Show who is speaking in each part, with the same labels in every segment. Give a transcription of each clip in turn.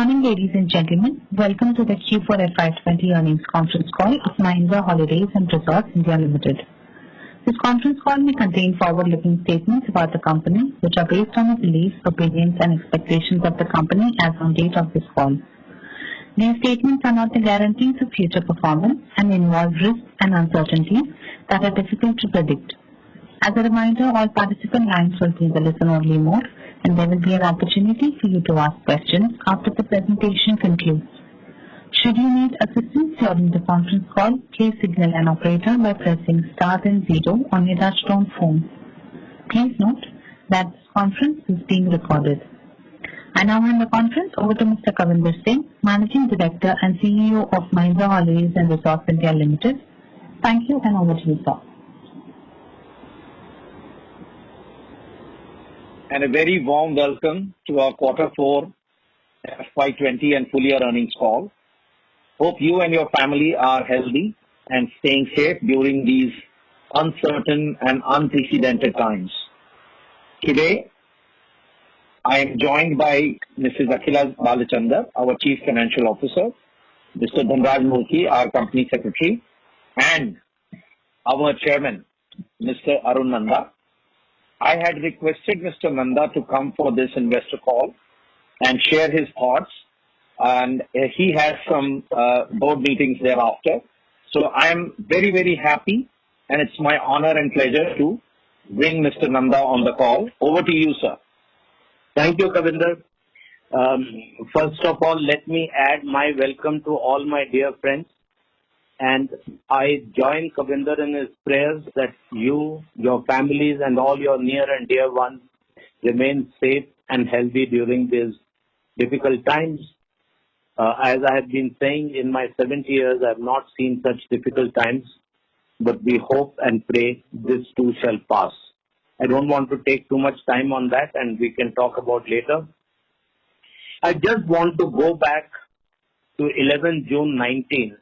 Speaker 1: morning, ladies and gentlemen. Welcome to the Q4 FY20 earnings conference call of Mahindra Holidays and Resorts India Limited. This conference call may contain forward-looking statements about the company, which are based on the beliefs, opinions, and expectations of the company as on date of this call. These statements are not the guarantees of future performance and involve risks and uncertainties that are difficult to predict. As a reminder, all participant lines will be in the listen-only mode, and there will be an opportunity for you to ask questions after the presentation concludes. Should you need assistance during the conference call, please signal an operator by pressing star and 0 on your touchtone phone. Please note that this conference is being recorded. I now hand the conference over to Mr. Kavinder Singh, Managing Director and CEO of Mahindra Holidays and Resorts India Limited. Thank you, and over to you, sir.
Speaker 2: And a very warm welcome to our Q4 FY20 and full year earnings call. Hope you and your family are healthy and staying safe during these uncertain and unprecedented times. Today, I am joined by Mrs. Akhila Balachandar, our Chief Financial Officer, Mr. Dhanraj Murthy, our Company Secretary, and our Chairman, Mr. Arun Nanda. I had requested Mr. Nanda to come for this investor call and share his thoughts, and he has some board meetings thereafter. So I am very, very happy, and it's my honor and pleasure to bring Mr. Nanda on the call. Over to you, sir.
Speaker 3: Thank you, Kavinder. First of all, let me add my welcome to all my dear friends. And I join Kavinder in his prayers that you, your families, and all your near and dear ones remain safe and healthy during these difficult times. As I have been saying, in my 70 years, I have not seen such difficult times, but we hope and pray this too shall pass. I don't want to take too much time on that, and we can talk about later. I just want to go back to 11 June 19,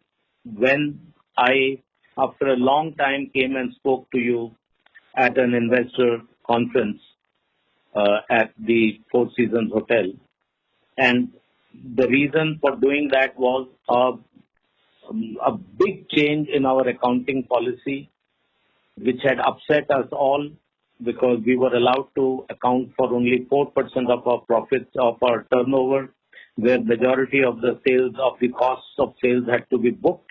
Speaker 3: when I, after a long time, came and spoke to you at an investor conference at the Four Seasons Hotel. And the reason for doing that was a big change in our accounting policy, which had upset us all because we were allowed to account for only 4% of our profits of our turnover, where majority of the sales of the costs of sales had to be booked.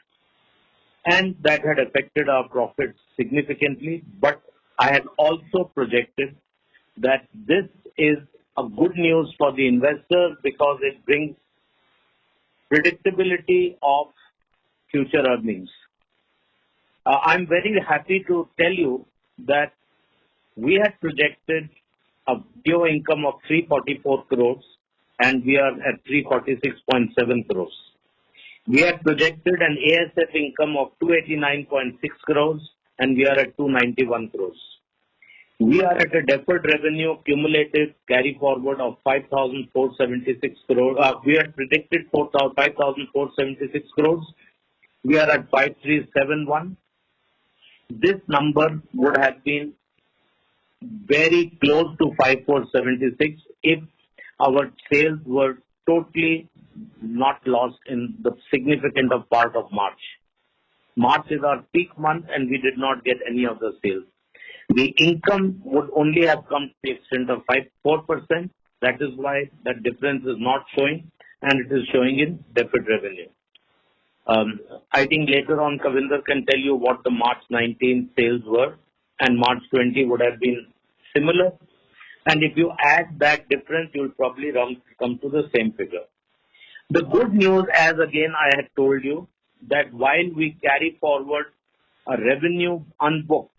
Speaker 3: And that had affected our profits significantly. But I had also projected that this is a good news for the investors because it brings predictability of future earnings. I'm very happy to tell you that we had projected a video income of 344 crores and we are at 346.7 crores. We had projected an ASF income of 289.6 crores and we are at 291 crores. We are at a deferred revenue cumulative carry forward of 5,476 crores. We had predicted 5,476 crores. We are at 5,371. This number would have been very close to 5,476 if our sales were totally not lost in the significant part of March. March is our peak month and we did not get any of the sales. The income would only have come to the extent of 4%. That is why that difference is not showing and it is showing in deferred revenue. I think later on Kavinder can tell you what the March 19 sales were and March 20 would have been similar. And if you add that difference, you will probably come to the same figure. The good news, as again I had told you, that while we carry forward a revenue unbooked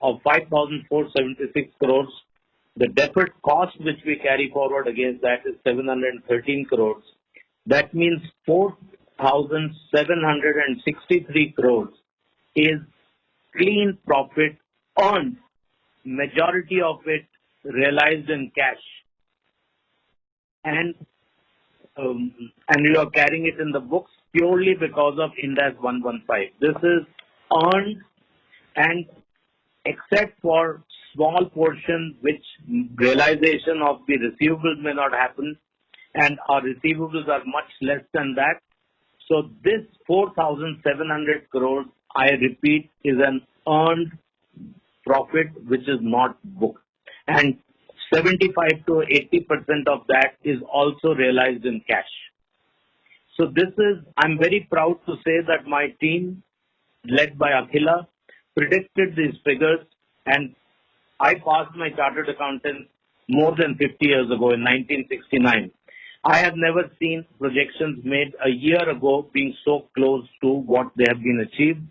Speaker 3: of 5,476 crores, the deferred cost which we carry forward against that is 713 crores. That means 4,763 crores is clean profit earned, majority of it realized in cash. And you are carrying it in the books purely because of Ind AS 115. This is earned, and except for small portion which realization of the receivables may not happen, and our receivables are much less than that. So this 4,700 crores, I repeat, is an earned profit which is not booked. And 75 to 80% of that is also realized in cash. So I'm very proud to say that my team, led by Akhila, predicted these figures, and I passed my chartered accountant more than 50 years ago in 1969. I have never seen projections made a year ago being so close to what they have been achieved.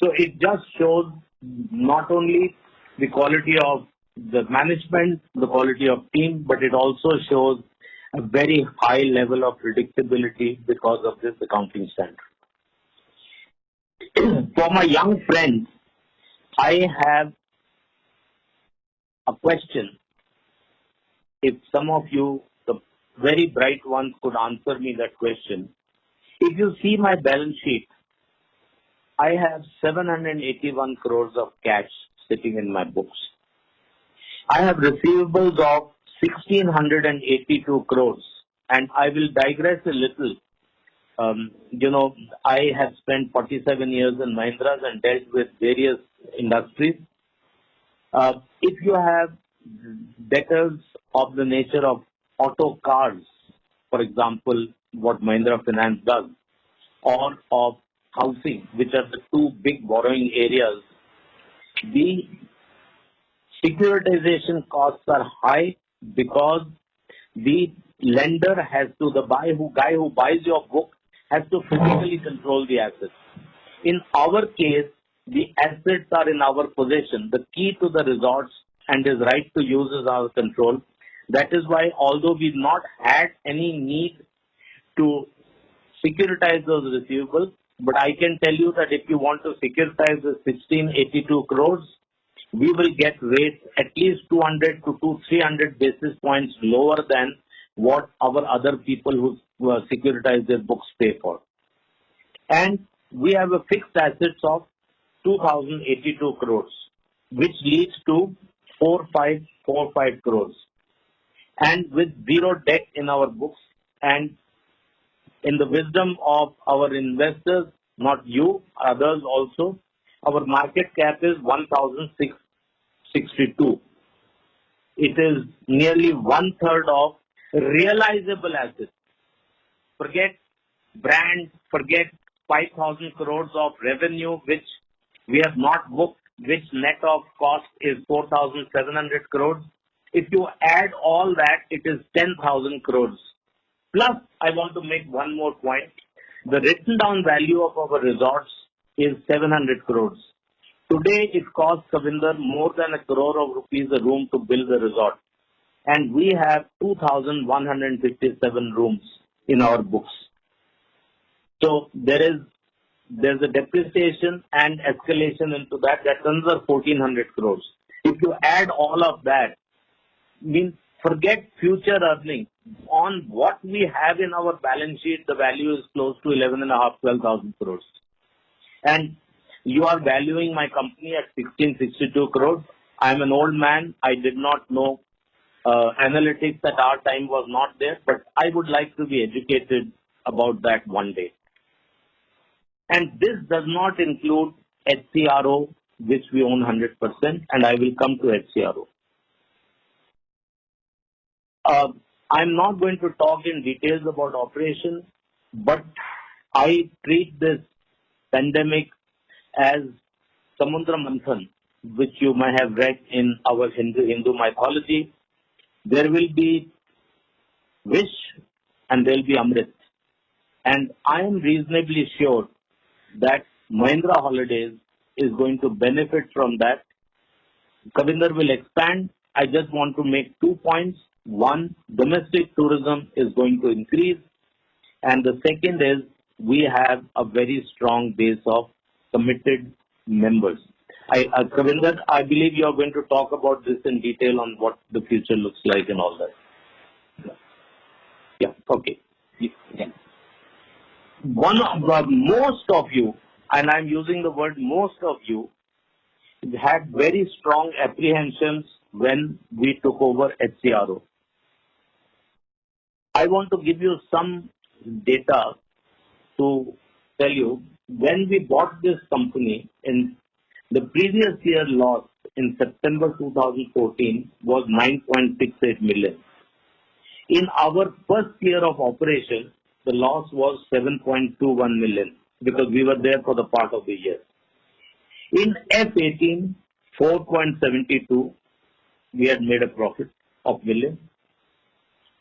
Speaker 3: So it just shows not only the quality of the management, the quality of team, but it also shows a very high level of predictability because of this accounting standard. For my young friends, I have a question. If some of you, the very bright ones, could answer me that question. If you see my balance sheet, I have 781 crores of cash sitting in my books. I have receivables of 1,682 crores, and I will digress a little. I have spent 47 years in Mahindras and dealt with various industries. If you have debtors of the nature of auto cars, for example, what Mahindra Finance does, or of housing, which are the two big borrowing areas, the securitization costs are high because the lender has to, guy who buys your book has to physically control the assets. In our case, the assets are in our possession. The key to the resorts and his right to use is our control. That is why, although we've not had any need to securitize those receivables, but I can tell you that if you want to securitize the 1,682 crores, we will get rates at least 200 to 300 basis points lower than what our other people who securitize their books pay for. And we have a fixed assets of 2,082 crores, which leads to 4,545 crores. And with zero debt in our books, and in the wisdom of our investors, not you, others also, our market cap is 1,662. It is nearly 1/3 of realizable assets. Forget brand, forget 5,000 crores of revenue, which we have not booked, which net of cost is 4,700 crores. If you add all that, it is 10,000 crores. Plus, I want to make one more point. The written down value of our resorts is 700 crores. Today, it costs Kavinder more than 1 crore of rupees a room to build the resort. And we have 2,157 rooms in our books. So there's a depreciation and escalation into that. That's another 1,400 crores. If you add all of that, means forget future earnings. On what we have in our balance sheet, the value is close to 11,500, 12,000 crores. And you are valuing my company at 1,662 crores. I'm an old man. I did not know analytics at our time was not there, but I would like to be educated about that one day. And this does not include HCRO, which we own 100%, and I will come to HCRO. I'm not going to talk in details about operations, but I treat this pandemic as Samudra Manthan, which you may have read in our Hindu mythology. There will be Vish and there will be Amrit. And I am reasonably sure that Mahindra Holidays is going to benefit from that. Kavinder will expand. I just want to make 2 points. One, domestic tourism is going to increase. And the second is we have a very strong base of committed members. Kavinder, I believe you are going to talk about this in detail on what the future looks like and all that. Yeah, okay. Yeah. Most of you, and I'm using the word most of you, had very strong apprehensions when we took over HCRO. I want to give you some data to tell you when we bought this company in the previous year loss in September 2014 was 9.68 million. In our first year of operation, the loss was 7.21 million because we were there for the part of the year. In F18, 4.72, we had made a profit of million.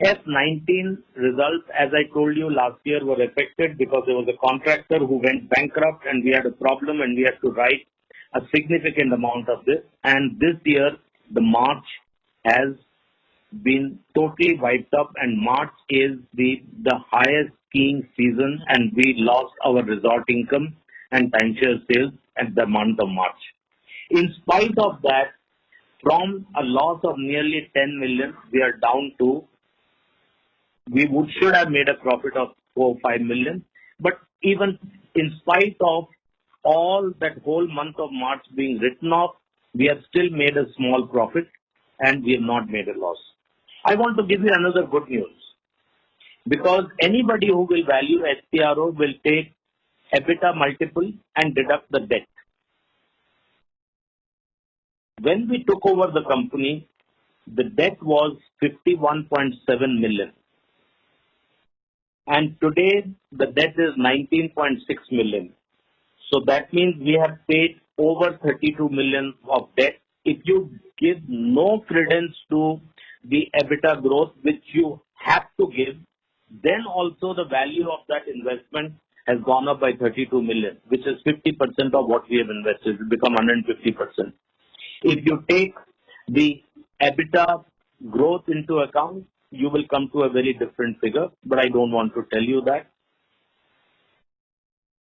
Speaker 3: F19 results, as I told you last year, were affected because there was a contractor who went bankrupt and we had a problem and we had to write a significant amount of this. And this year, the March has been totally wiped up, and March is the highest skiing season, and we lost our resort income and timeshare sales at the month of March. In spite of that, from a loss of nearly 10 million, we are down to, should have made a profit of 4 or 5 million. But even in spite of all that whole month of March being written off, we have still made a small profit and we have not made a loss. I want to give you another good news, because anybody who will value HCRO will take EBITDA multiple and deduct the debt. When we took over the company, the debt was 51.7 million. And today, the debt is 19.6 million. So that means we have paid over 32 million of debt. If you give no credence to the EBITDA growth, which you have to give, then also the value of that investment has gone up by 32 million, which is 50% of what we have invested. It will become 150%. If you take the EBITDA growth into account, you will come to a very different figure, but I don't want to tell you that.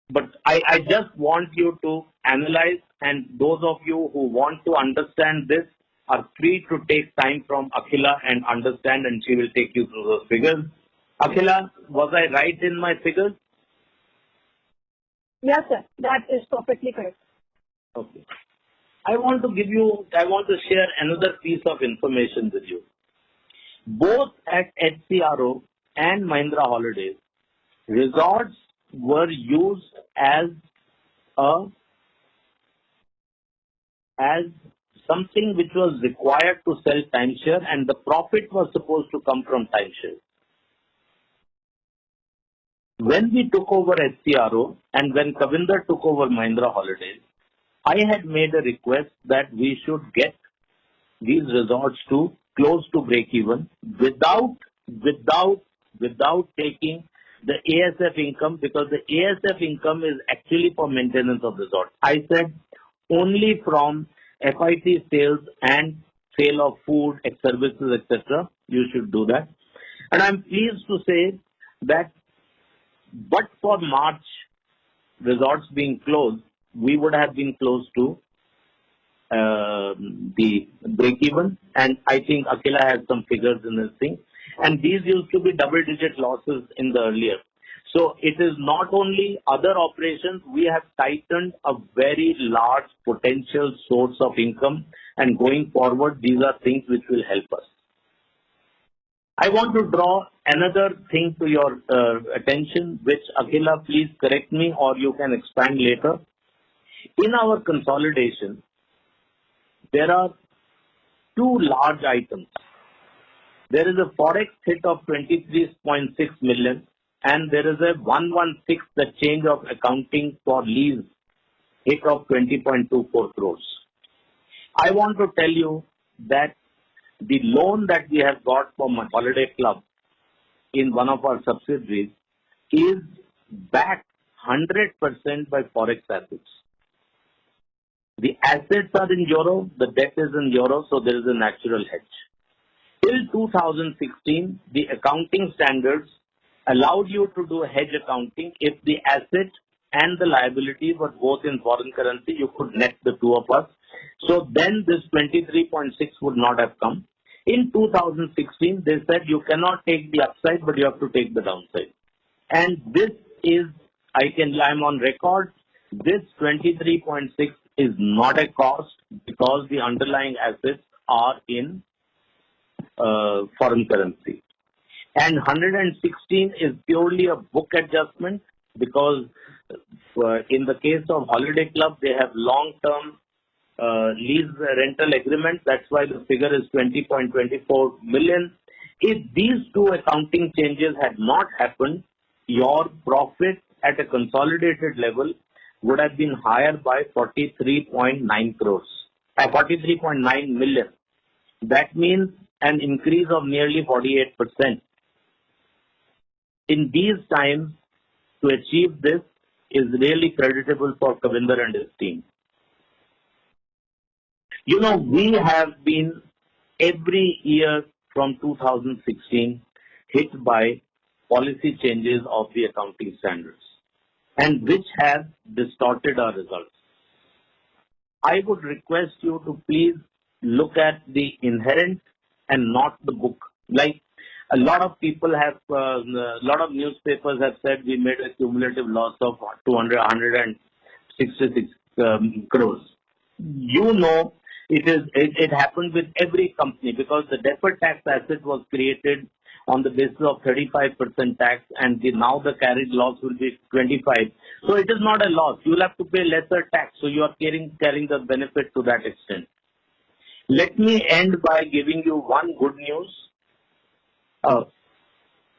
Speaker 3: But I just want you to analyze, and those of you who want to understand this are free to take time from Akhila and understand, and she will take you through those figures. Akhila, was I right in my figures?
Speaker 4: Yes, sir. That is perfectly correct.
Speaker 3: Okay. I want to share another piece of information with you. Both at HCRO and Mahindra Holidays, resorts were used as something which was required to sell timeshare, and the profit was supposed to come from timeshare. When we took over HCRO and when Kavinder took over Mahindra Holidays, I had made a request that we should get these resorts to close to break even without taking the ASF income, because the ASF income is actually for maintenance of resort. I said only from FIT sales and sale of food, services, etc. you should do that. And I'm pleased to say that but for March resorts being closed, we would have been close to the break-even, and I think Akhila has some figures in this thing. And these used to be double-digit losses in the earlier. So it is not only other operations, we have tightened a very large potential source of income, and going forward, these are things which will help us. I want to draw another thing to your attention, which Akhila, please correct me or you can expand later. In our consolidation, there are two large items. There is a forex hit of 23.6 million, and there is a 116, the change of accounting for lease, hit of 20.24 crores. I want to tell you that the loan that we have got from a holiday club in one of our subsidiaries is backed 100% by forex assets. The assets are in euro, the debt is in euro, so there is a natural hedge. Till 2016, the accounting standards allowed you to do hedge accounting. If the asset and the liability were both in foreign currency, you could net the two of us. So then this 23.6 would not have come. In 2016, they said you cannot take the upside, but you have to take the downside. And this is, I'm on record, this 23.6 is not a cost because the underlying assets are in foreign currency. And 116 is purely a book adjustment because in the case of Holiday Club, they have long-term lease rental agreement. That's why the figure is 20.24 million. If these two accounting changes had not happened, your profit at a consolidated level would have been higher by 43.9 crores, 43.9 million. That means an increase of nearly 48%. In these times, to achieve this is really creditable for Kavinder and his team. You know, we have been every year from 2016 hit by policy changes of the accounting standards, and which have distorted our results. I would request you to please look at the inherent and not the book. Like a lot of people have, a lot of newspapers have said we made a cumulative loss of 166 crores. You know, it happened with every company because the deferred tax asset was created on the basis of 35% tax, and now the carried loss will be 25. So it is not a loss. You will have to pay lesser tax. So you are carrying the benefit to that extent. Let me end by giving you one good news.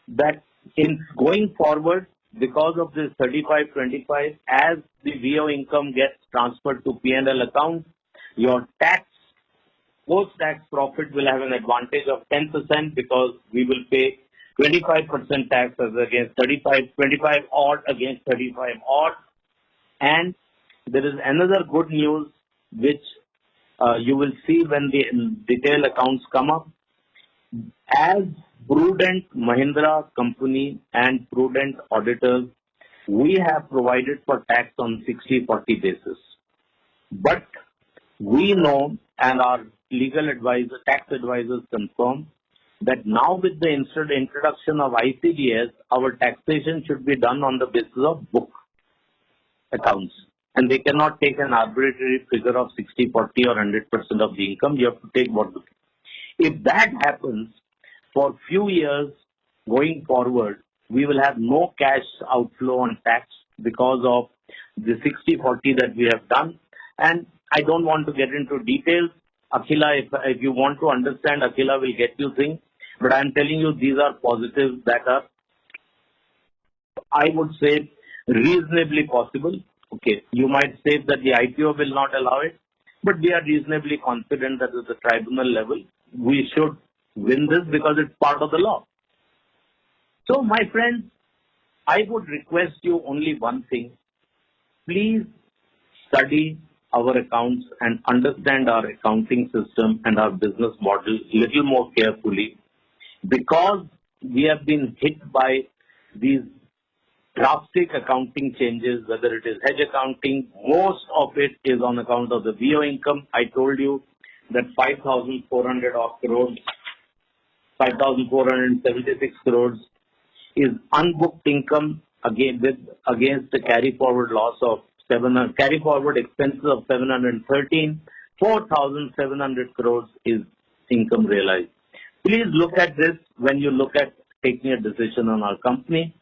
Speaker 3: That in going forward, because of this 35-25, as the VO income gets transferred to P&L account, your post-tax profit will have an advantage of 10% because we will pay 25% tax as against 25 odd against 35 odd. And there is another good news which you will see when the detailed accounts come up. As prudent Mahindra company and prudent auditors, we have provided for tax on 60-40 basis. But we know, and our legal advisor, tax advisors confirm, that now with the introduction of ICDS, our taxation should be done on the basis of book accounts. And they cannot take an arbitrary figure of 60, 40 or 100% of the income. You have to take what. If that happens, for few years going forward, we will have no cash outflow on tax because of the 60-40 that we have done. And I don't want to get into details. Akhila, if you want to understand, Akhila will get you things. But I'm telling you, these are positives that are, I would say, reasonably possible. Okay, you might say that the IPO will not allow it, but we are reasonably confident that at the tribunal level, we should win this because it's part of the law. So, my friends, I would request you only one thing. Please study our accounts and understand our accounting system and our business model a little more carefully, because we have been hit by these drastic accounting changes, whether it is hedge accounting. Most of it is on account of the VO income. I told you that 5,400 crores, 5,476 crores is unbooked income against the carry forward loss of carry forward expenses of 713. 4,700 crores is income realized. Please look at this when you look at taking a decision on our company.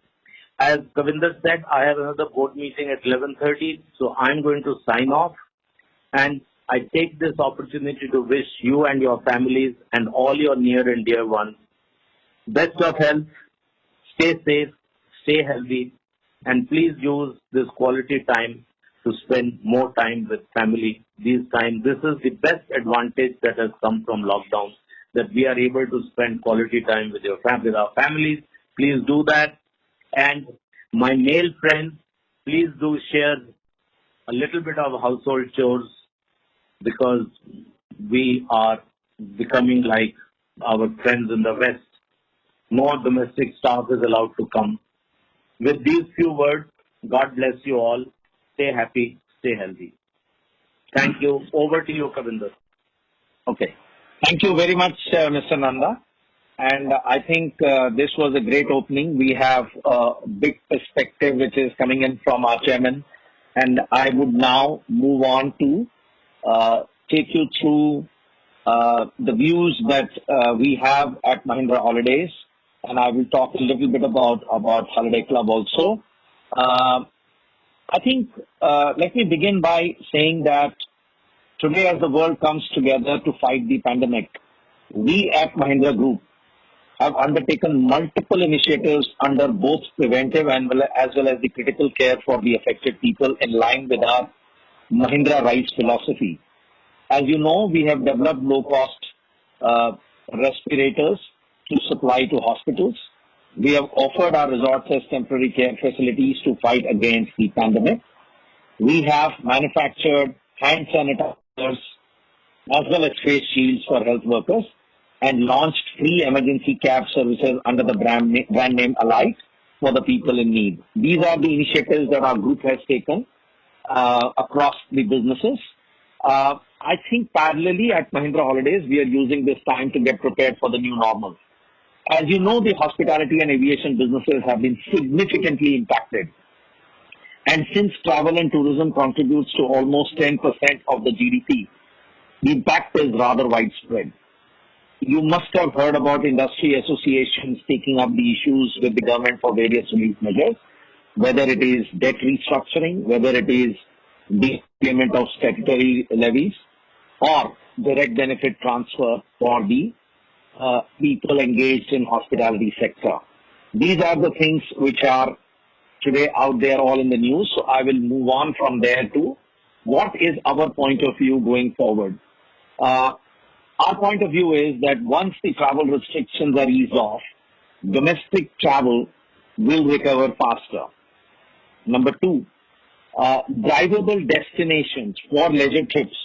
Speaker 3: As Kavinder said, I have another board meeting at 11:30, so I'm going to sign off. And I take this opportunity to wish you and your families and all your near and dear ones best of health, stay safe, stay healthy, and please use this quality time to spend more time with family. This is the best advantage that has come from lockdown, that we are able to spend quality time with our families. Please do that. And my male friends, please do share a little bit of household chores, because we are becoming like our friends in the West. No domestic staff is allowed to come. With these few words, God bless you all. Stay happy, stay healthy. Thank you. Over to you, Kavinder.
Speaker 2: Okay. Thank you very much, Mr. Nanda. And I think this was a great opening. We have a big perspective which is coming in from our chairman. And I would now move on to take you through the views that we have at Mahindra Holidays. and I will talk a little bit about Holiday Club also. I think let me begin by saying that today, as the world comes together to fight the pandemic, we at Mahindra Group have undertaken multiple initiatives under both preventive as well as the critical care for the affected people in line with our Mahindra Rise philosophy. As you know, we have developed low-cost respirators to supply to hospitals. We have offered our resorts as temporary care facilities to fight against the pandemic. We have manufactured hand sanitizers as well as face shields for health workers and launched free emergency cab services under the brand name Alight for the people in need. These are the initiatives that our group has taken across the businesses. I think parallelly at Mahindra Holidays, we are using this time to get prepared for the new normal. As you know, the hospitality and aviation businesses have been significantly impacted. And since travel and tourism contributes to almost 10% of the GDP, the impact is rather widespread. You must have heard about industry associations taking up the issues with the government for various relief measures, whether it is debt restructuring, whether it is the payment of statutory levies, or direct benefit transfer for the people engaged in hospitality sector. These are the things which are today out there all in the news. So I will move on from there to what is our point of view going forward. Our point of view is that once the travel restrictions are eased off, domestic travel will recover faster. Number two, drivable destinations for leisure trips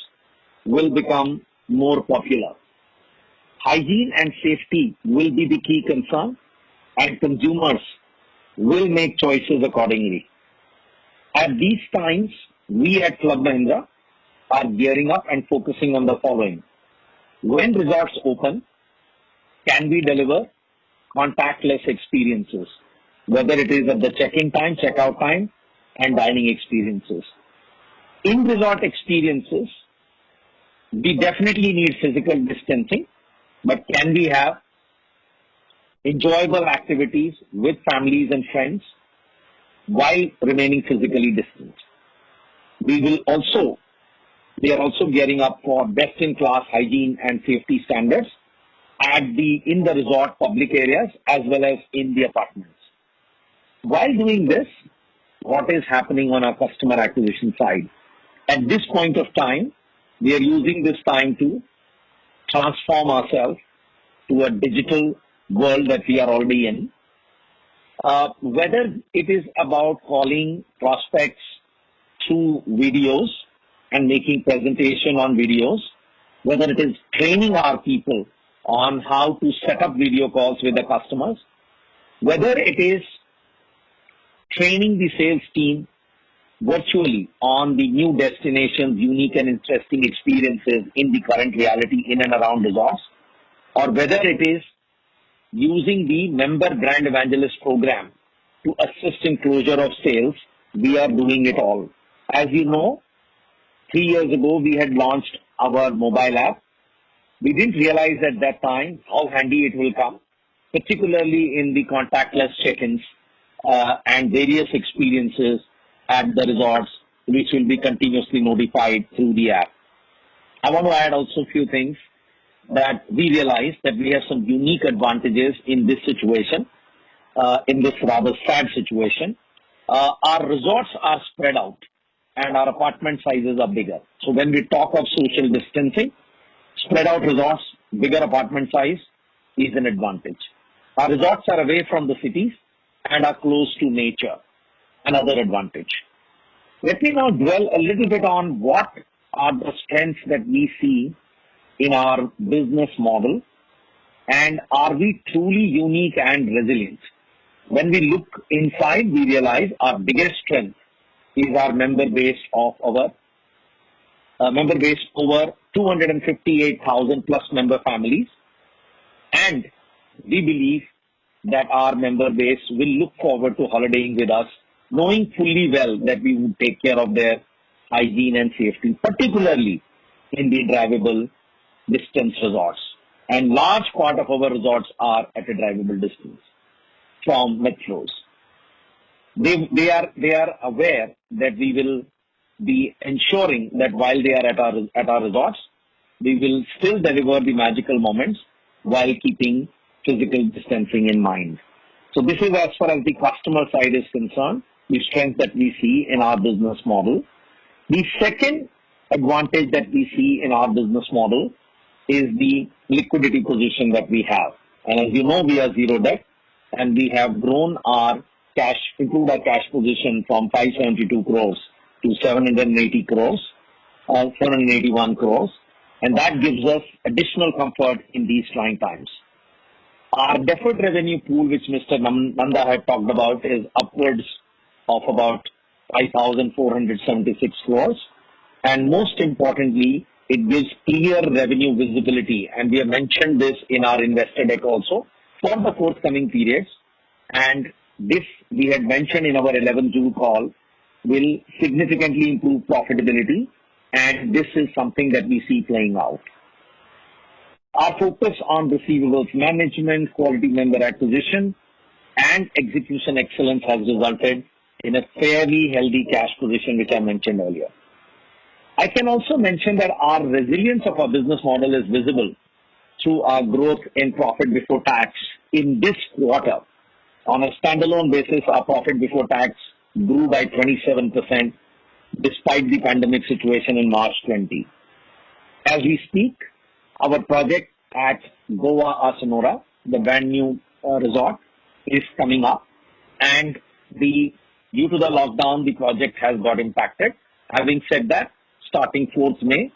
Speaker 2: will become more popular. Hygiene and safety will be the key concern, and consumers will make choices accordingly. At these times, we at Club Mahindra are gearing up and focusing on the following. When resorts open, can we deliver contactless experiences, whether it is at the check-in time, check-out time, and dining experiences. In resort experiences, we definitely need physical distancing, but can we have enjoyable activities with families and friends while remaining physically distant? We are also gearing up for best-in-class hygiene and safety standards in the resort public areas as well as in the apartments. While doing this, what is happening on our customer acquisition side? At this point of time, we are using this time to transform ourselves to a digital world that we are already in. Whether it is about calling prospects through videos and making presentation on videos, whether it is training our people on how to set up video calls with the customers, whether it is training the sales team virtually on the new destinations, unique and interesting experiences in the current reality in and around resorts, or whether it is using the member brand evangelist program to assist in closure of sales, we are doing it all. As you know, 3 years ago, we had launched our mobile app. We didn't realize at that time how handy it will come, particularly in the contactless check-ins and various experiences at the resorts, which will be continuously notified through the app. I want to add also a few things that we realized that we have some unique advantages in this situation, in this rather sad situation. Our resorts are spread out and our apartment sizes are bigger. So when we talk of social distancing, spread out resorts, bigger apartment size is an advantage. Our resorts are away from the cities and are close to nature, another advantage. Let me now dwell a little bit on what are the strengths that we see in our business model and are we truly unique and resilient. When we look inside, we realize our biggest strength is our member base of over 258,000 plus member families, and we believe that our member base will look forward to holidaying with us, knowing fully well that we would take care of their hygiene and safety, particularly in the drivable distance resorts. and large part of our resorts are at a drivable distance from metros. They are aware that we will be ensuring that while they are at our resorts, we will still deliver the magical moments while keeping physical distancing in mind. So this is as far as the customer side is concerned, the strength that we see in our business model. The second advantage that we see in our business model is the liquidity position that we have. And as you know, we are zero debt, and we have grown our cash, improved our cash position from 572 crores to 780 crores, 781 crores, and that gives us additional comfort in these trying times. Our deferred revenue pool, which Mr. Nanda had talked about, is upwards of about 5,476 crores. And most importantly, it gives clear revenue visibility. And we have mentioned this in our investor deck also for the forthcoming periods. And this we had mentioned in our 11th June call will significantly improve profitability. And this is something that we see playing out. Our focus on receivables management, quality member acquisition, and execution excellence has resulted in a fairly healthy cash position, which I mentioned earlier. I can also mention that our resilience of our business model is visible through our growth in profit before tax in this quarter. On a standalone basis, our profit before tax grew by 27% despite the pandemic situation in March 20. As we speak, our project at Goa Asanora, the brand new resort, is coming up, and due to the lockdown, the project has got impacted. Having said that, starting 4th May,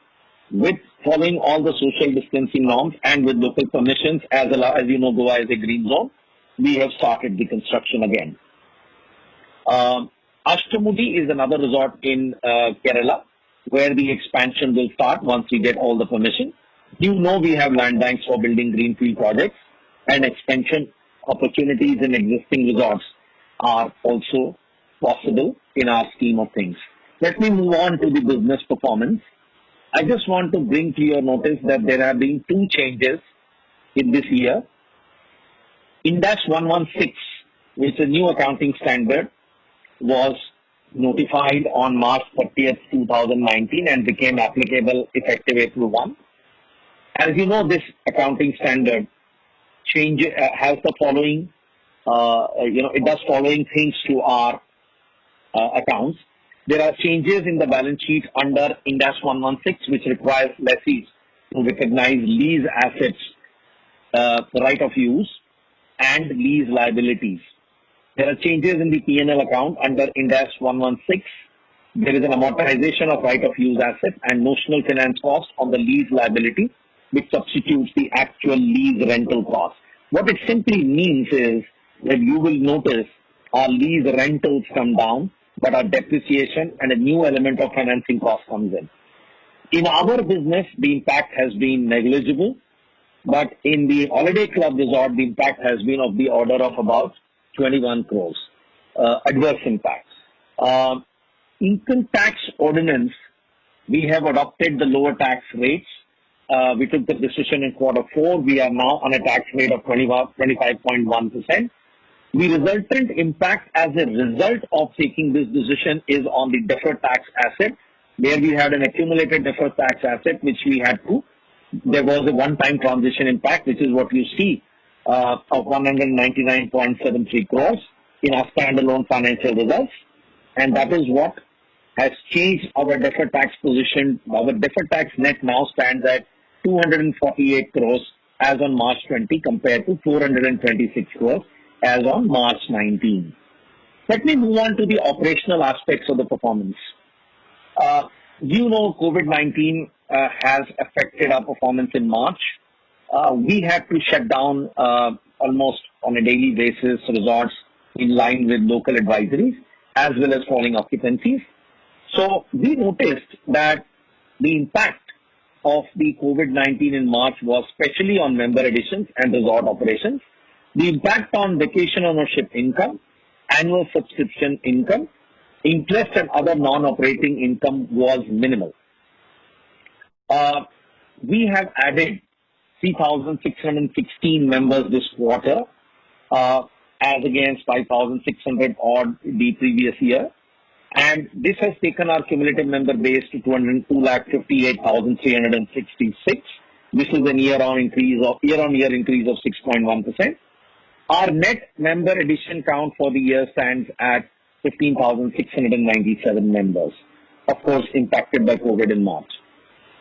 Speaker 2: with following all the social distancing norms and with local permissions, as you know, Goa is a green zone, we have started the construction again. Ashtamudi is another resort in Kerala, where the expansion will start once we get all the permission. You know, we have land banks for building greenfield projects, and expansion opportunities in existing resorts are also possible in our scheme of things. Let me move on to the business performance. I just want to bring to your notice that there have been two changes in this year. Ind AS 116, which is a new accounting standard, was notified on March 30th, 2019 and became applicable effective April 1. As you know, this accounting standard has the following, it does following things to our accounts. There are changes in the balance sheet under Ind AS 116, which requires lessees to recognize lease assets, right of use, and lease liabilities. There are changes in the P&L account under Ind AS 116. There is an amortization of right of use asset and notional finance cost on the lease liability, which substitutes the actual lease rental cost. What it simply means is that you will notice our lease rentals come down, but our depreciation and a new element of financing cost comes in. In our business, the impact has been negligible, but in the Holiday Club Resort, the impact has been of the order of about 21 crores, adverse impacts. Income tax ordinance, we have adopted the lower tax rates. We took the decision in Q4. We are now on a tax rate of 25.1%. The resultant impact as a result of taking this decision is on the deferred tax asset, where we had an accumulated deferred tax asset, which we had to, there was a one-time transition impact, which is what you see, of 199.73 crores in our standalone financial results. And that is what has changed our deferred tax position. Our deferred tax net now stands at 248 crores as on March 20 compared to 426 crores as on March 19. Let me move on to the operational aspects of the performance. You know, COVID-19 has affected our performance in March. We had to shut down almost on a daily basis resorts in line with local advisories as well as falling occupancies. So we noticed that the impact of the COVID-19 in March was especially on member additions and resort operations. The impact on vacation ownership income, annual subscription income, interest and other non-operating income was minimal. We have added 3,616 members this quarter, as against 5,600 odd the previous year. And this has taken our cumulative member base to 2,58,366. This is a year-on-year increase of 6.1%. Our net member addition count for the year stands at 15,697 members. Of course, impacted by COVID in March.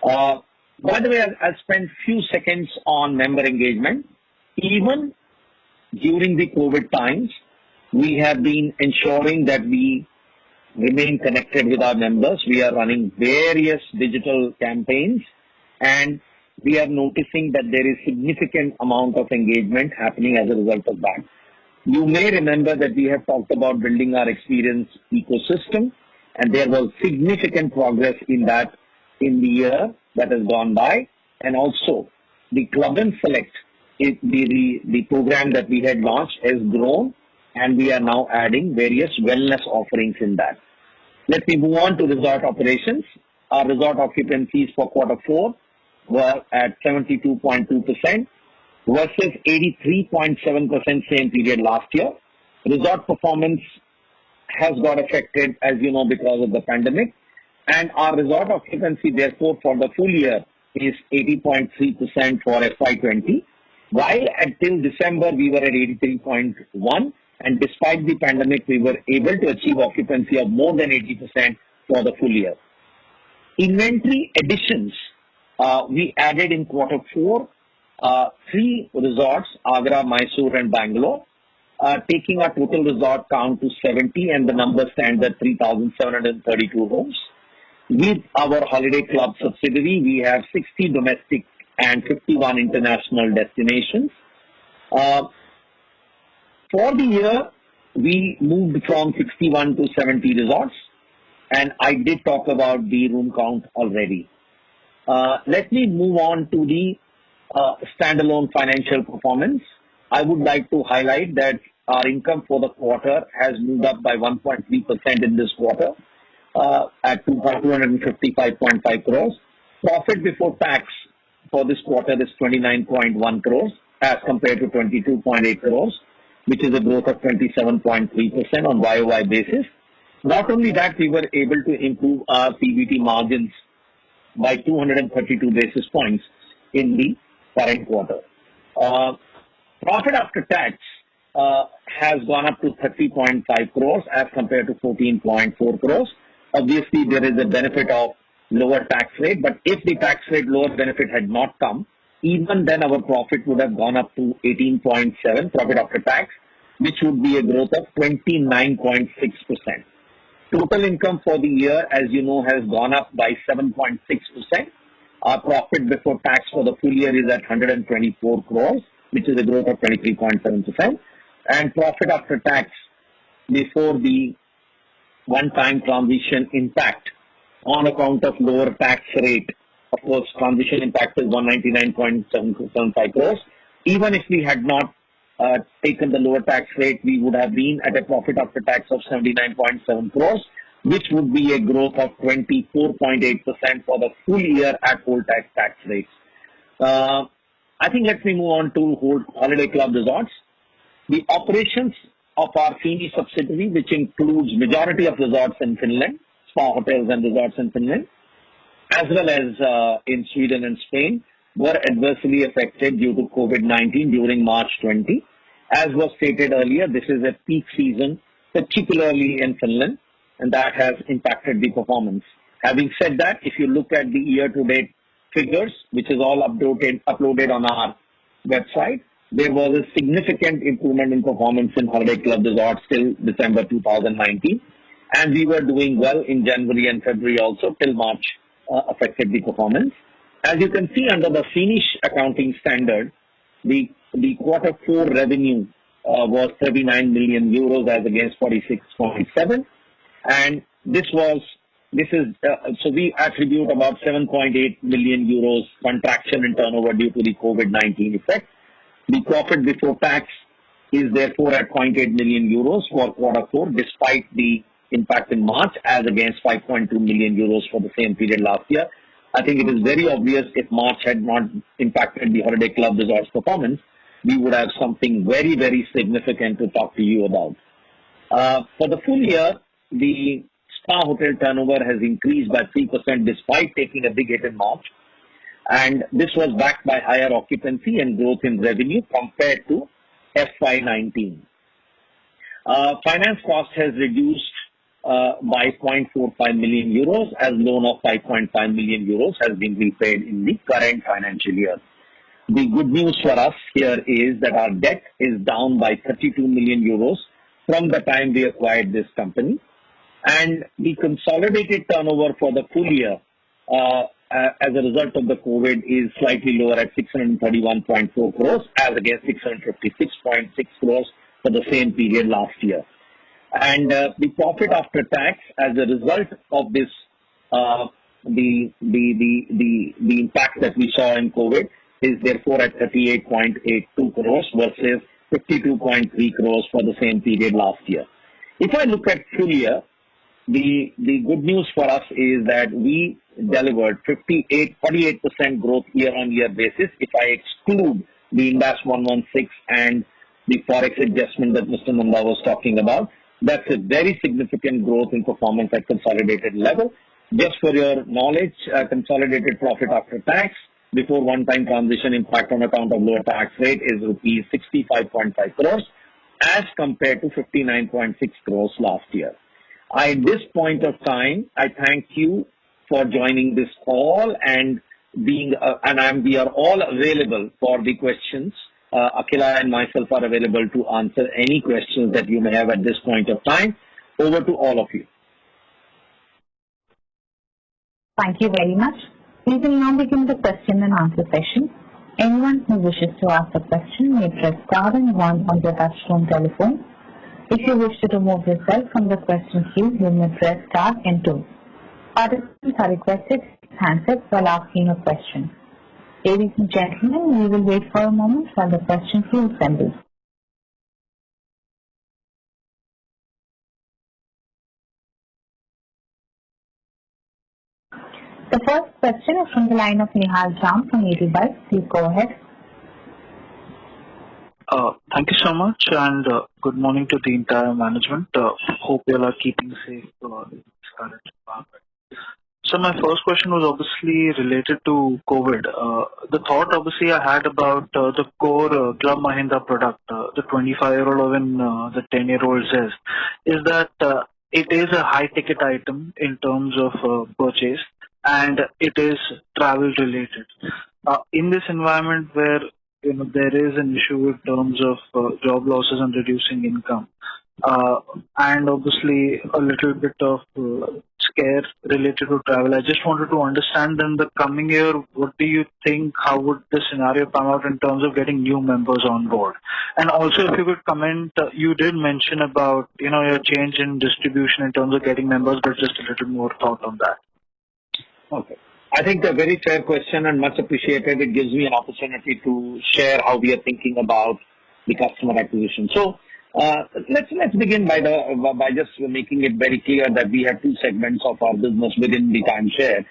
Speaker 2: By the way, I'll spend few seconds on member engagement. Even during the COVID times, we have been ensuring that we remain connected with our members. We are running various digital campaigns, and we are noticing that there is significant amount of engagement happening as a result of that. You may remember that we have talked about building our experience ecosystem, and there was significant progress in that in the year that has gone by. And also, the Club and Select, the program that we had launched has grown, and we are now adding various wellness offerings in that. Let me move on to resort operations. Our resort occupancies for quarter 4 were at 72.2% versus 83.7% same period last year. Resort performance has got affected, as you know, because of the pandemic, and our resort occupancy, therefore, for the full year is 80.3% for FY20, while until December we were at 83.1%, and despite the pandemic, we were able to achieve occupancy of more than 80% for the full year. Inventory additions, we added in quarter 4, 3 resorts, Agra, Mysore and Bangalore, taking our total resort count to 70, and the number stands at 3,732 rooms. With our Holiday Club subsidiary, we have 60 domestic and 51 international destinations. For the year, we moved from 61 to 70 resorts, and I did talk about the room count already. Let me move on to the standalone financial performance. I would like to highlight that our income for the quarter has moved up by 1.3% in this quarter at 255.5 crores. Profit before tax for this quarter is 29.1 crores as compared to 22.8 crores, which is a growth of 27.3% on YOY basis. Not only that, we were able to improve our PBT margins by 232 basis points in the current quarter. Profit after tax has gone up to 30.5 crores as compared to 14.4 crores. Obviously, there is a benefit of lower tax rate, but if the tax rate lower benefit had not come, even then our profit would have gone up to 18.7 profit after tax, which would be a growth of 29.6%. Total income for the year, as you know, has gone up by 7.6%. Our profit before tax for the full year is at 124 crores, which is a growth of 23.7%. And profit after tax before the one-time transition impact on account of lower tax rate. Of course, transition impact is 199.75 crores. Even if we had not taken the lower tax rate, we would have been at a profit after tax of 79.7 crores, which would be a growth of 24.8% for the full year at full tax rates. I think let me move on to Holiday Club Resorts. The operations of our Fini subsidiary, which includes majority of resorts in Finland, spa hotels and resorts in Finland, as well as in Sweden and Spain, were adversely affected due to COVID-19 during March 20. As was stated earlier, this is a peak season, particularly in Finland, and that has impacted the performance. Having said that, if you look at the year-to-date figures, which is all uploaded on our website, there was a significant improvement in performance in Holiday Club Resorts till December 2019, and we were doing well in January and February also till March affected the performance. As you can see under the Finnish accounting standard, the quarter 4 revenue was 39 million euros as against 46.7, and so we attribute about 7.8 million euros contraction in turnover due to the COVID-19 effect. The profit before tax is therefore at 0.8 million euros for quarter 4, despite the impact in March, as against 5.2 million euros for the same period last year. I think it is very obvious if March had not impacted the Holiday Club Resorts performance, we would have something very, very significant to talk to you about. For the full year, the spa hotel turnover has increased by 3% despite taking a big hit in March. And this was backed by higher occupancy and growth in revenue compared to FY19. Finance cost has reduced by 0.45 million euros as loan of 5.5 million euros has been repaid in the current financial year. The good news for us here is that our debt is down by 32 million euros from the time we acquired this company, and the consolidated turnover for the full year as a result of the COVID is slightly lower at 631.4 crores as against 656.6 crores for the same period last year. And the profit after tax as a result of this, the impact that we saw in COVID is therefore at 38.82 crores versus 52.3 crores for the same period last year. If I look at full year, the good news for us is that we delivered 48% growth year-on-year basis. If I exclude the Ind AS 116 and the forex adjustment that Mr. Nanda was talking about, that's a very significant growth in performance at consolidated level. Just for your knowledge, consolidated profit after tax before one-time transition impact on account of lower tax rate is rupees 65.5 crores as compared to 59.6 crores last year. At this point of time, I thank you for joining this call and we are all available for the questions. Akhila and myself are available to answer any questions that you may have at this point of time. Over to all of you.
Speaker 1: Thank you very much. We will now begin the question and answer session. Anyone who wishes to ask a question may press star and 1 on their touchtone telephone. If you wish to remove yourself from the question queue, you may press star and 2. Participants are requested to use handsets while asking a question. Ladies and gentlemen, we will wait for a moment while the question queue assembles. The first question is from the line of Nihal Jham from Edelweiss. Please go ahead.
Speaker 5: Thank you so much, and good morning to the entire management. Hope you all are keeping safe in this current environment. So my first question was obviously related to COVID. The thought obviously I had about the core Club Mahindra product, the 25-year-old or even the 10-year-old is that it is a high-ticket item in terms of purchase, and it is travel related. In this environment where there is an issue in terms of job losses and reducing income, and obviously a little bit of scare related to travel. I just wanted to understand in the coming year, what do you think, how would the scenario come out in terms of getting new members on board? And also if you could comment, you did mention about, your change in distribution in terms of getting members, but just a little more thought on that.
Speaker 2: Okay. I think a very fair question and much appreciated. It gives me an opportunity to share how we are thinking about the customer acquisition. So let's begin by just making it very clear that we have two segments of our business within the timeshare.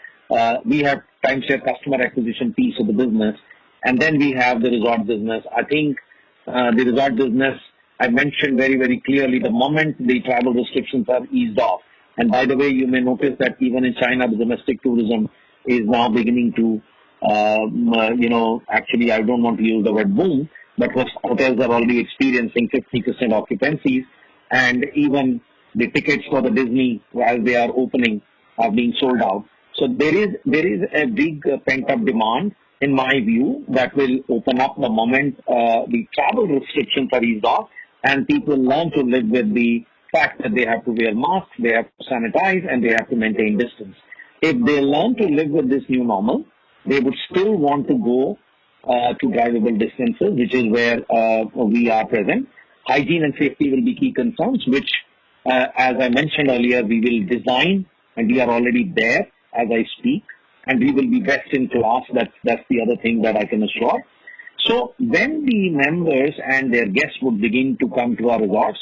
Speaker 2: We have timeshare customer acquisition piece of the business, and then we have the resort business. I think the resort business, I mentioned very, very clearly the moment the travel restrictions are eased off. And by the way, you may notice that even in China, the domestic tourism is now beginning to, actually, I don't want to use the word boom, but hotels are already experiencing 50% occupancies, and even the tickets for the Disney, while they are opening, are being sold out. So there is a big pent-up demand, in my view, that will open up the moment the travel restrictions are eased off, and people learn to live with the fact that they have to wear masks, they have to sanitize, and they have to maintain distance. If they learn to live with this new normal, they would still want to go to drivable distances, which is where we are present. Hygiene and safety will be key concerns, which, as I mentioned earlier, we will design, and we are already there as I speak, and we will be best in class. That's the other thing that I can assure. So when the members and their guests would begin to come to our resorts,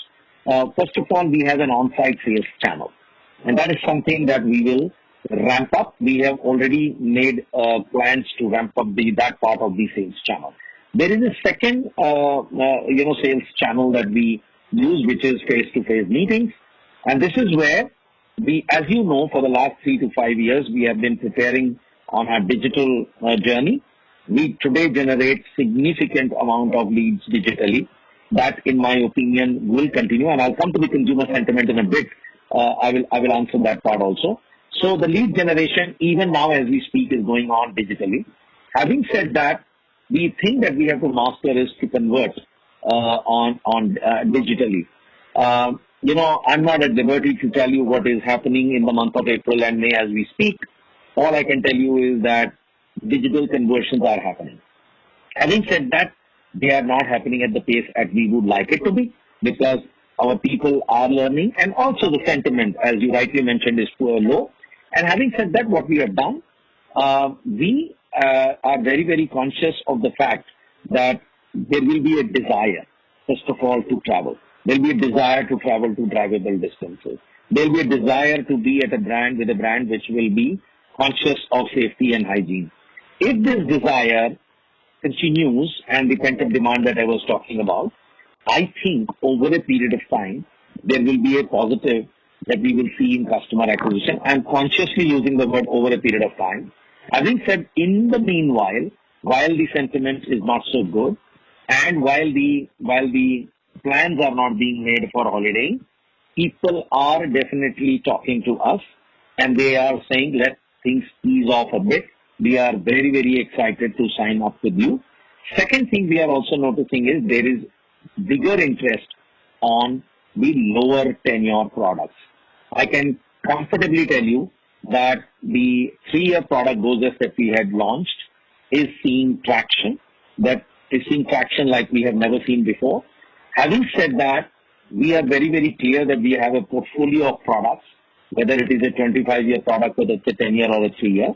Speaker 2: first of all, we have an on-site sales channel, and that is something that we will ramp up. We have already made plans to ramp up that part of the sales channel. There is a second, sales channel that we use, which is face-to-face meetings. And this is where we, as you know, for the last 3 to 5 years, we have been preparing on our digital journey. We today generate significant amount of leads digitally. That, in my opinion, will continue. And I'll come to the consumer sentiment in a bit. I will answer that part also. So the lead generation, even now as we speak, is going on digitally. Having said that, we think that we have to master is to convert digitally. I'm not at liberty to tell you what is happening in the month of April and May as we speak. All I can tell you is that digital conversions are happening. Having said that, they are not happening at the pace at we would like it to be, because our people are learning, and also the sentiment, as you rightly mentioned, is low. And having said that, what we have done, we are very, very conscious of the fact that there will be a desire, first of all, to travel. There will be a desire to travel to drivable distances. There will be a desire to be at a brand which will be conscious of safety and hygiene. If this desire continues and the pent-up demand that I was talking about, I think over a period of time, there will be a positive that we will see in customer acquisition. I'm consciously using the word over a period of time. Having said, in the meanwhile, while the sentiment is not so good, and while the plans are not being made for holiday, people are definitely talking to us, and they are saying, let things ease off a bit. We are very, very excited to sign up with you. Second thing we are also noticing is there is bigger interest on the lower tenure products. I can comfortably tell you that the 3-year product GoZest that we had launched is seeing traction. That is seeing traction like we have never seen before. Having said that, we are very, very clear that we have a portfolio of products, whether it is a 25-year product, whether it's a 10-year or a 3-year.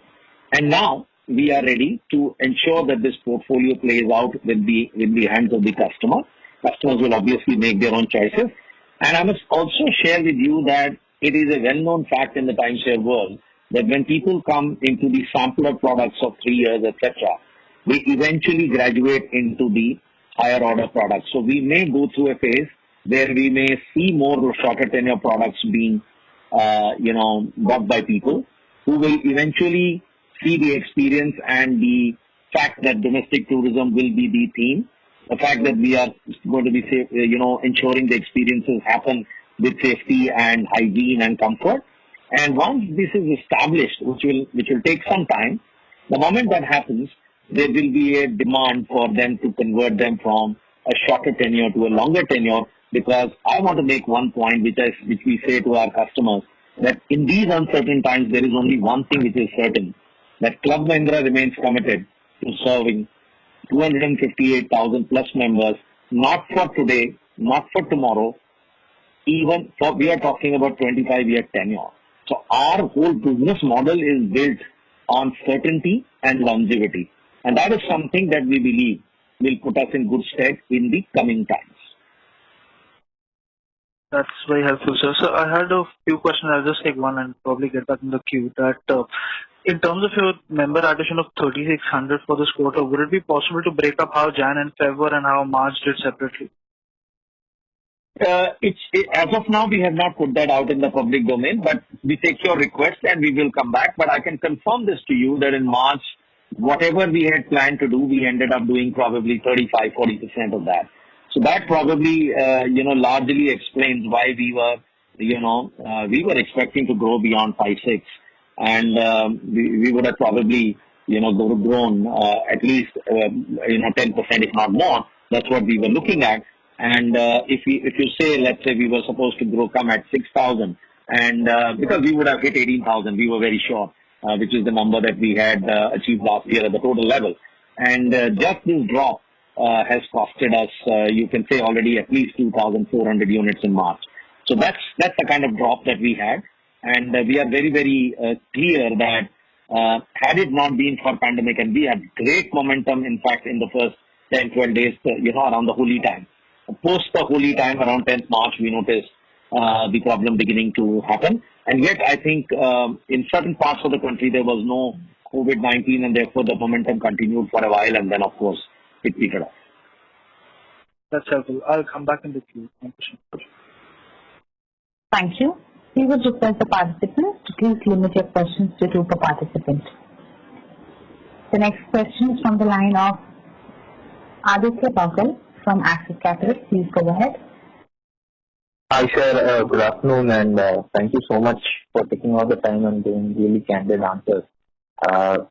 Speaker 2: And now we are ready to ensure that this portfolio plays out with the hands of the customer. Customers will obviously make their own choices. And I must also share with you that it is a well-known fact in the timeshare world that when people come into the sampler products of 3 years, etc., they eventually graduate into the higher order products. So we may go through a phase where we may see more shorter tenure products being, bought by people who will eventually see the experience and the fact that domestic tourism will be the theme. The fact that we are going to be safe, ensuring the experiences happen with safety and hygiene and comfort. And once this is established, which will take some time, the moment that happens, there will be a demand for them to convert them from a shorter tenure to a longer tenure. Because I want to make one point, which we say to our customers, that in these uncertain times, there is only one thing which is certain, that Club Mahindra remains committed to serving 258,000 plus members, not for today, not for tomorrow, even for, we are talking about 25-year tenure. So our whole business model is built on certainty and longevity. And that is something that we believe will put us in good stead in the coming times.
Speaker 5: That's very helpful, sir. So I had a few questions. I'll just take one and probably get back in the queue. That in terms of your member addition of 3,600 for this quarter, would it be possible to break up how Jan and Feb were and how March did separately?
Speaker 2: As of now, we have not put that out in the public domain, but we take your request and we will come back. But I can confirm this to you that in March, whatever we had planned to do, we ended up doing probably 35-40% of that. So that probably, largely explains why we were expecting to grow beyond 5-6, and we would have probably, grown at least 10%, if not more. That's what we were looking at. And if you say, let's say we were supposed to come at 6,000, and because we would have hit 18,000, we were very sure, which is the number that we had achieved last year at the total level. And just this drop has costed us, you can say already at least 2,400 units in March. So that's the kind of drop that we had. And we are very, very clear that had it not been for pandemic, and we had great momentum, in fact, in the first 10, 12 days, around the holy time. Post the holy time, around 10th March, we noticed the problem beginning to happen. And yet, I think in certain parts of the country there was no COVID-19, and therefore the momentum continued for a while, and then of course it petered off.
Speaker 5: That's helpful. I'll come back in the queue. Thank you so much.
Speaker 1: Thank you. We would request the participants to please limit your questions to 2 per participant. The next question is from the line of Aditya Bagal from Axis Capital. Please go ahead.
Speaker 6: Hi, sir. Good afternoon, and thank you so much for taking all the time and giving really candid answers. Sir,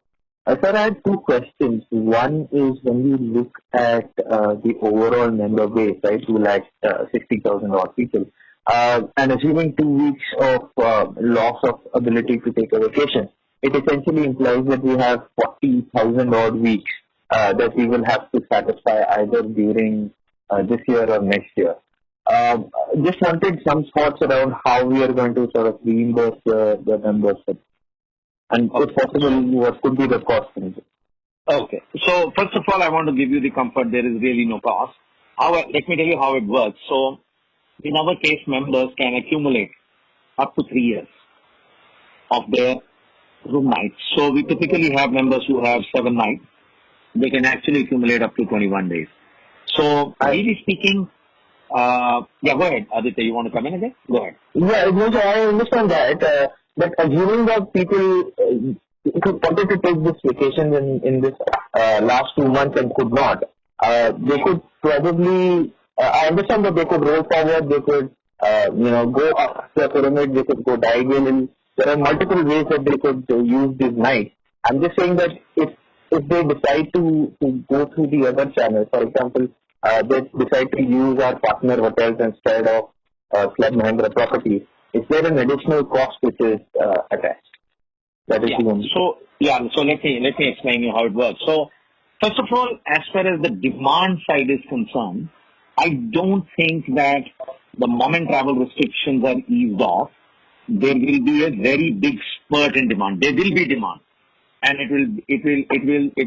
Speaker 6: I had 2 questions. One is when we look at the overall member base, right, 260,000 odd people, and assuming 2 weeks of loss of ability to take a vacation, it essentially implies that we have 40,000 odd weeks that we will have to satisfy either during this year or next year. Just wanted some thoughts around how we are going to sort of reimburse the members, and if possible, what could be the cost?
Speaker 2: Okay. So first of all, I want to give you the comfort there is really no cost. However, let me tell you how it works. So in our case, members can accumulate up to 3 years of their room nights. So we typically have members who have 7 nights. They can actually accumulate up to 21 days. So really speaking, go ahead, Aditya. You want to come in again? Go ahead.
Speaker 6: Yeah, I understand that. But assuming that people who wanted to take this vacation in this last 2 months and could not, they could probably, I understand that they could roll forward, they could, go up the pyramid, they could go diagonal. There are multiple ways that they could use these nights. I'm just saying that if they decide to go through the other channels, for example, they decide to use our partner hotels instead of Club Mahindra properties, is there an additional cost which is attached? That is the only.
Speaker 2: So let me explain you how it works. So first of all, as far as the demand side is concerned, I don't think that the moment travel restrictions are eased off, there will be a very big spurt in demand. There will be demand, and it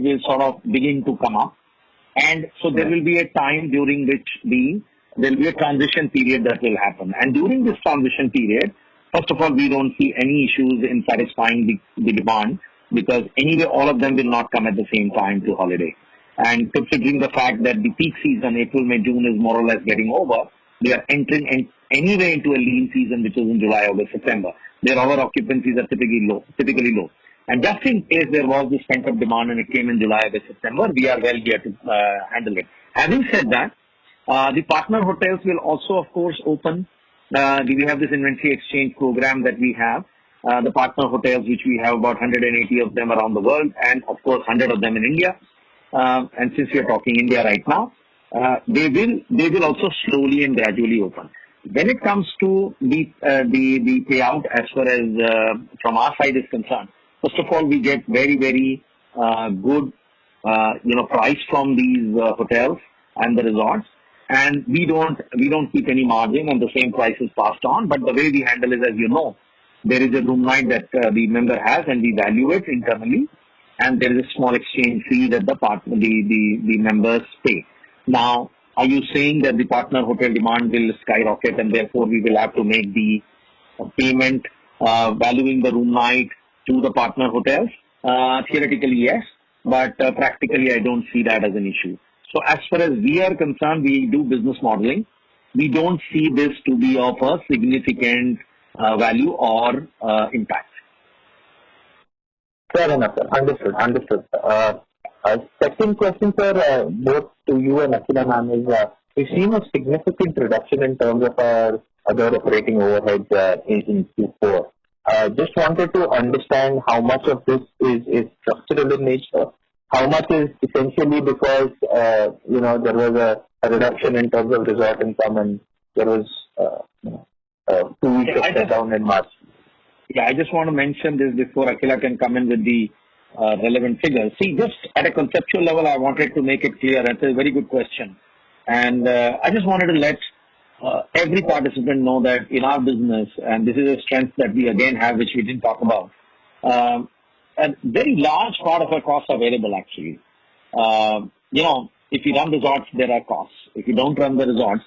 Speaker 2: will sort of begin to come up. And so there will be a time during which there will be a transition period that will happen. And during this transition period, first of all, we don't see any issues in satisfying the demand, because anyway, all of them will not come at the same time to holiday. And considering the fact that the peak season, April, May, June, is more or less getting over, we are entering anyway into a lean season, which is in July, August, September. Their our occupancies are typically low. And just in case there was this pent-up demand and it came in July, August, September, we are well geared to handle it. Having said that, the partner hotels will also, of course, open. We have this inventory exchange program that we have. The partner hotels, which we have about 180 of them around the world, and of course 100 of them in India. And since we are talking India right now, they will also slowly and gradually open. When it comes to the payout, as far as from our side is concerned, first of all, we get very, very good price from these hotels and the resorts, and we don't keep any margin, and the same price is passed on. But the way we handle it, as you know, there is a room night that the member has, and we value it internally, and there is a small exchange fee that the members pay. Now, are you saying that the partner hotel demand will skyrocket, and therefore we will have to make the payment valuing the room night to the partner hotels? Theoretically, yes, but practically I don't see that as an issue. So as far as we are concerned, we do business modeling. We don't see this to be of a significant value or impact.
Speaker 6: Fair enough, sir. Understood. Second question, sir, both to you and Akhila ma'am, is we've seen a significant reduction in terms of our other operating overheads in Q4. Just wanted to understand how much of this is structural in nature, how much is essentially because there was a reduction in terms of resort income, and there was 2 weeks of shutdown in March.
Speaker 2: Yeah, I just want to mention this before Akhila can come in with the relevant figures. See, just at a conceptual level, I wanted to make it clear. That's a very good question. And I just wanted to let every participant know that in our business, and this is a strength that we again have, which we didn't talk about, a very large part of our costs are variable actually. If you run resorts, there are costs. If you don't run the resorts,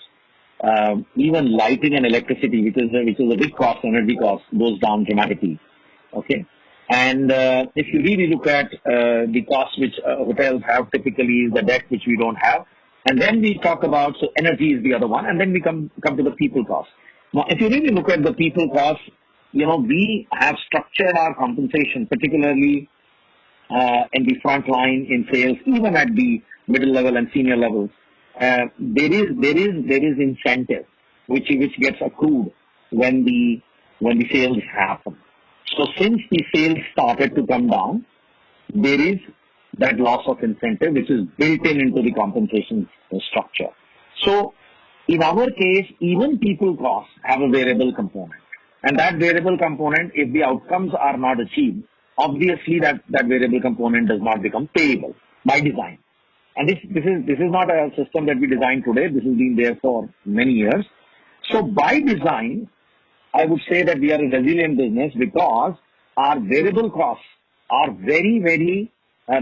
Speaker 2: even lighting and electricity, which is a big cost, energy cost, goes down dramatically. Okay. And if you really look at the costs which hotels have, typically is the debt which we don't have. And then we talk about, so energy is the other one, and then we come to the people cost. Now, if you really look at the people cost, we have structured our compensation, particularly in the front line in sales, even at the middle level and senior levels. There is incentive which gets accrued when the sales happen. So since the sales started to come down, there is that loss of incentive which is built into the compensation structure. So in our case, even people costs have a variable component. And that variable component, if the outcomes are not achieved, obviously that variable component does not become payable by design. And this is not a system that we designed today. This has been there for many years. So by design, I would say that we are a resilient business because our variable costs are very, very,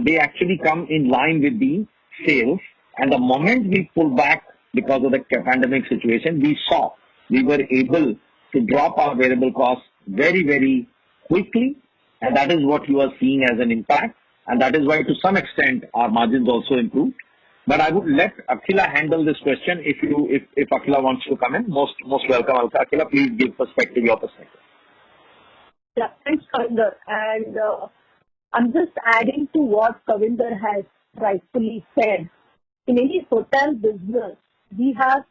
Speaker 2: they actually come in line with the sales. And the moment we pull back because of the pandemic situation, we were able to drop our variable costs very, very quickly. And that is what you are seeing as an impact. And that is why to some extent our margins also improved. But I would let Akhila handle this question. If Akhila wants to come in, most welcome. Akhila, please give your perspective.
Speaker 4: Yeah, thanks, Kavinder. And I'm just adding to what Kavinder has rightfully said. In any hotel business, we have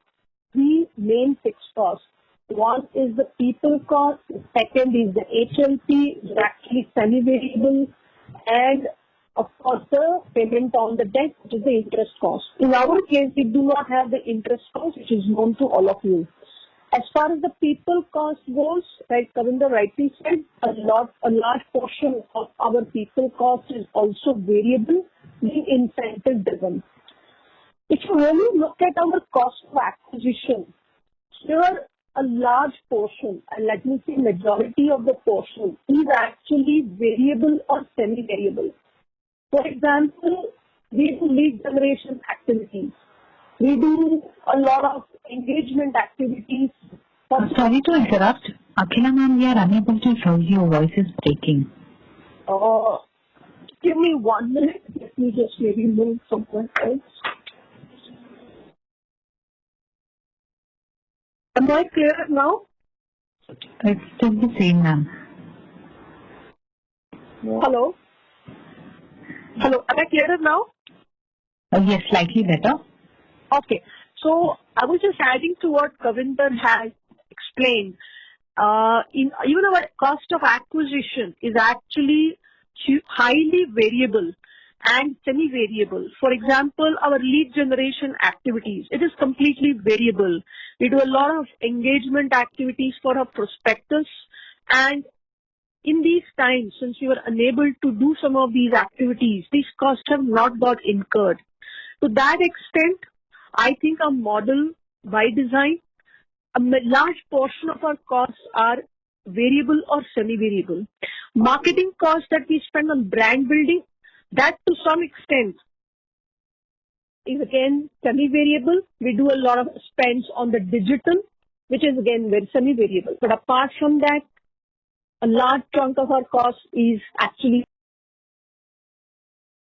Speaker 4: three main fixed costs. One is the people cost, the second is the HLP, which is actually semi-variable, and of course the payment on the debt, which is the interest cost. In our case, we do not have the interest cost, which is known to all of you. As far as the people cost goes, like Kavinder rightly said, a large portion of our people cost is also variable, being incentive driven. If you really look at our cost of acquisition, here a large portion, and let me say majority of the portion, is actually variable or semi-variable. For example, we do lead generation activities. We do a lot of engagement activities.
Speaker 1: Sorry to interrupt. Akhila ma'am, we are unable to hear you. Your voice is breaking.
Speaker 4: Give me 1 minute. Let me just maybe move somewhere else. Am I clear now?
Speaker 1: It's still the same, ma'am.
Speaker 4: Hello? Hello, am I clearer now?
Speaker 1: Yes, slightly better.
Speaker 4: Okay. So I was just adding to what Kavinder has explained. Even our cost of acquisition is actually highly variable and semi-variable. For example, our lead generation activities, it is completely variable. We do a lot of engagement activities for our prospectus, and in these times, since we were unable to do some of these activities, these costs have not got incurred. To that extent, I think our model by design, a large portion of our costs are variable or semi-variable. Marketing costs that we spend on brand building, that to some extent is again semi-variable. We do a lot of spends on the digital, which is again very semi-variable. But apart from that, a large chunk of our cost is actually